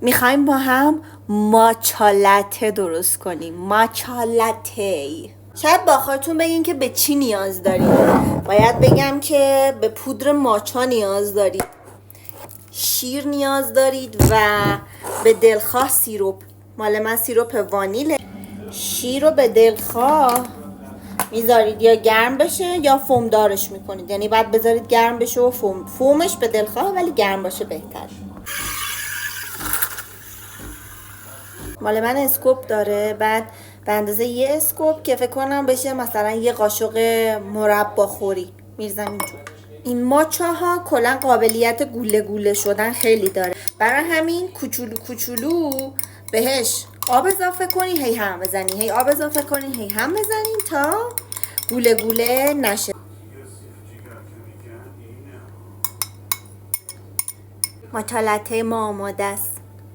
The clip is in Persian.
میخوایم با هم ماچا لته درست کنیم. ماچا لته. شاید با خودتون بگین که به چی نیاز دارید. باید بگم که به پودر ماچا نیاز دارید، شیر نیاز دارید و به دلخواه سیروپ. مال من سیروپ وانیله. شیر رو به دلخواه میذارید یا گرم بشه یا فومدارش میکنید، یعنی بعد بذارید گرم بشه و فومش به دلخواه، ولی گرم باشه بهتر. مال من اسکوپ داره، بعد به اندازه یه اسکوپ که فکر کنم بشه مثلا یه قاشق مربا خوری میرزم اینجور. این ماچاها کلا قابلیت گوله گوله شدن خیلی داره، برای همین کوچولو کوچولو بهش آب اضافه کنی، هی هم بزنی، هی آب اضافه کنی، هی هم بزنین تا گوله گوله نشه. ماچا لته ما آماده است.